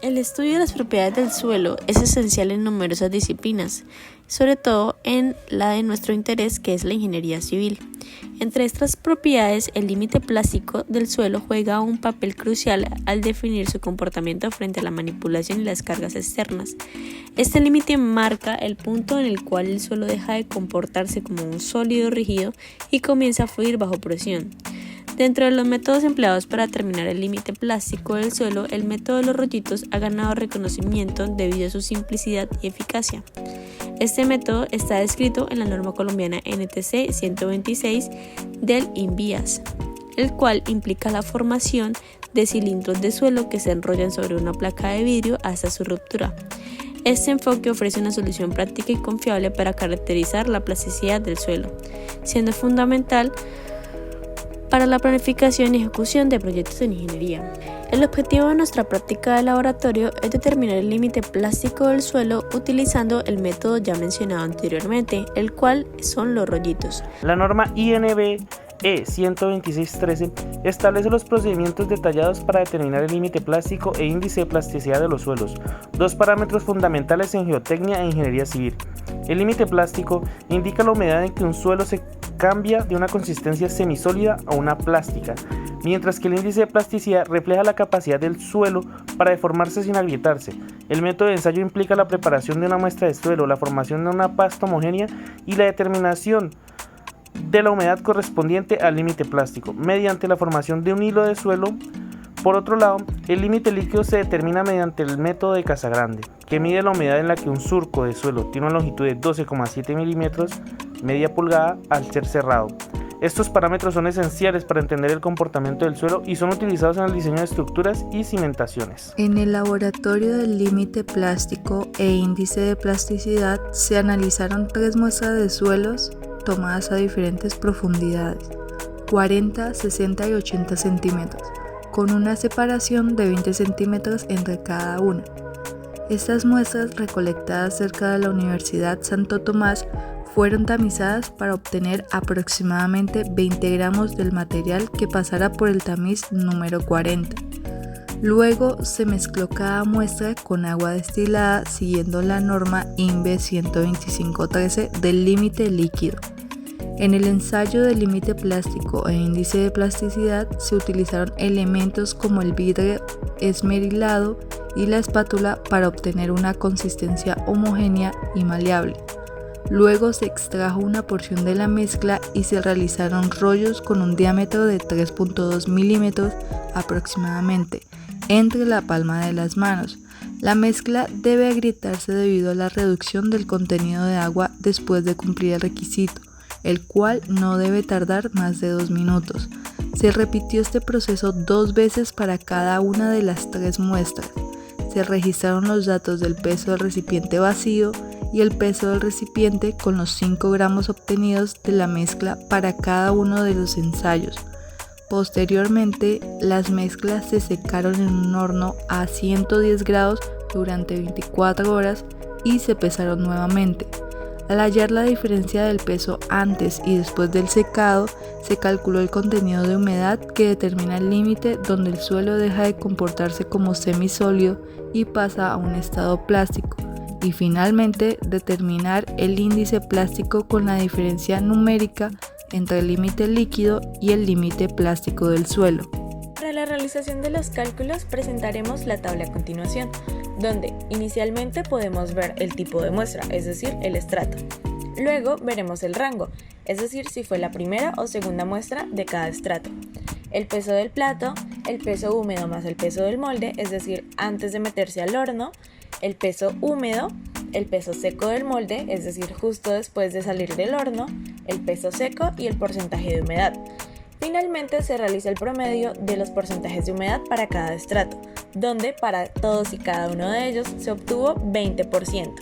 El estudio de las propiedades del suelo es esencial en numerosas disciplinas, sobre todo en la de nuestro interés, que es la ingeniería civil. Entre estas propiedades, el límite plástico del suelo juega un papel crucial al definir su comportamiento frente a la manipulación y las cargas externas. Este límite marca el punto en el cual el suelo deja de comportarse como un sólido rígido y comienza a fluir bajo presión. Dentro de los métodos empleados para determinar el límite plástico del suelo, el método de los rollitos ha ganado reconocimiento debido a su simplicidad y eficacia. Este método está descrito en la norma colombiana NTC 126 del INVIAS, el cual implica la formación de cilindros de suelo que se enrollan sobre una placa de vidrio hasta su ruptura. Este enfoque ofrece una solución práctica y confiable para caracterizar la plasticidad del suelo, siendo fundamental para la planificación y ejecución de proyectos en ingeniería. El objetivo de nuestra práctica de laboratorio es determinar el límite plástico del suelo utilizando el método ya mencionado anteriormente, el cual son los rollitos. La norma INB E12613 establece los procedimientos detallados para determinar el límite plástico e índice de plasticidad de los suelos, dos parámetros fundamentales en geotecnia e ingeniería civil. El límite plástico indica la humedad en que un suelo se cambia de una consistencia semisólida a una plástica, mientras que el índice de plasticidad refleja la capacidad del suelo para deformarse sin agrietarse. El método de ensayo implica la preparación de una muestra de suelo, la formación de una pasta homogénea y la determinación de la humedad correspondiente al límite plástico, mediante la formación de un hilo de suelo. Por otro lado, el límite líquido se determina mediante el método de Casagrande, que mide la humedad en la que un surco de suelo tiene una longitud de 12,7 milímetros, media pulgada, al ser cerrado. Estos parámetros son esenciales para entender el comportamiento del suelo y son utilizados en el diseño de estructuras y cimentaciones. En el laboratorio del límite plástico e índice de plasticidad se analizaron 3 muestras de suelos tomadas a diferentes profundidades, 40, 60 y 80 centímetros, con una separación de 20 centímetros entre cada una. Estas muestras, recolectadas cerca de la Universidad Santo Tomás, fueron tamizadas para obtener aproximadamente 20 gramos del material que pasara por el tamiz número 40. Luego se mezcló cada muestra con agua destilada siguiendo la norma INVE 12513 del límite líquido. En el ensayo del límite plástico e índice de plasticidad se utilizaron elementos como el vidrio esmerilado y la espátula para obtener una consistencia homogénea y maleable. Luego se extrajo una porción de la mezcla y se realizaron rollos con un diámetro de 3.2 milímetros aproximadamente entre la palma de las manos. La mezcla debe agrietarse debido a la reducción del contenido de agua después de cumplir el requisito, el cual no debe tardar más de 2 minutos. Se repitió este proceso 2 veces para cada una de las 3 muestras. Se registraron los datos del peso del recipiente vacío y el peso del recipiente con los 5 gramos obtenidos de la mezcla para cada uno de los ensayos. Posteriormente, las mezclas se secaron en un horno a 110 grados durante 24 horas y se pesaron nuevamente. Al hallar la diferencia del peso antes y después del secado, se calculó el contenido de humedad que determina el límite donde el suelo deja de comportarse como semisólido y pasa a un estado plástico, y finalmente determinar el índice plástico con la diferencia numérica entre el límite líquido y el límite plástico del suelo. Para la realización de los cálculos presentaremos la tabla a continuación, donde inicialmente podemos ver el tipo de muestra, es decir, el estrato. Luego veremos el rango, es decir, si fue la primera o segunda muestra de cada estrato. El peso del plato, el peso húmedo más el peso del molde, es decir, antes de meterse al horno, el peso húmedo, el peso seco del molde, es decir, justo después de salir del horno, el peso seco y el porcentaje de humedad. Finalmente se realiza el promedio de los porcentajes de humedad para cada estrato, donde para todos y cada uno de ellos se obtuvo 20%.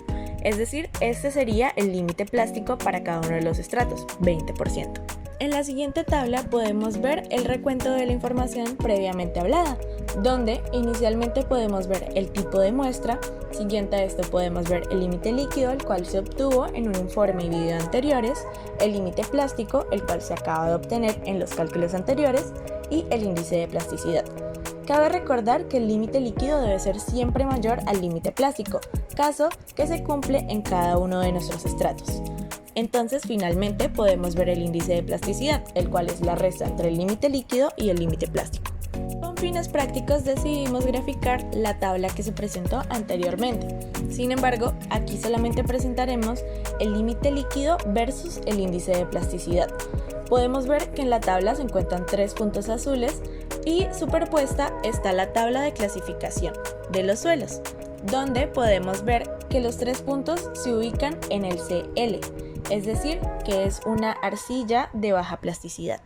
Es decir, este sería el límite plástico para cada uno de los estratos, 20%. En la siguiente tabla podemos ver el recuento de la información previamente hablada, donde inicialmente podemos ver el tipo de muestra, siguiente a esto podemos ver el límite líquido, el cual se obtuvo en un informe y video anteriores, el límite plástico, el cual se acaba de obtener en los cálculos anteriores, y el índice de plasticidad. Cabe recordar que el límite líquido debe ser siempre mayor al límite plástico, caso que se cumple en cada uno de nuestros estratos. Entonces, finalmente, podemos ver el índice de plasticidad, el cual es la resta entre el límite líquido y el límite plástico. Con fines prácticos decidimos graficar la tabla que se presentó anteriormente. Sin embargo, aquí solamente presentaremos el límite líquido versus el índice de plasticidad. Podemos ver que en la tabla se encuentran 3 puntos azules y superpuesta está la tabla de clasificación de los suelos, donde podemos ver que los 3 puntos se ubican en el CL, es decir, que es una arcilla de baja plasticidad.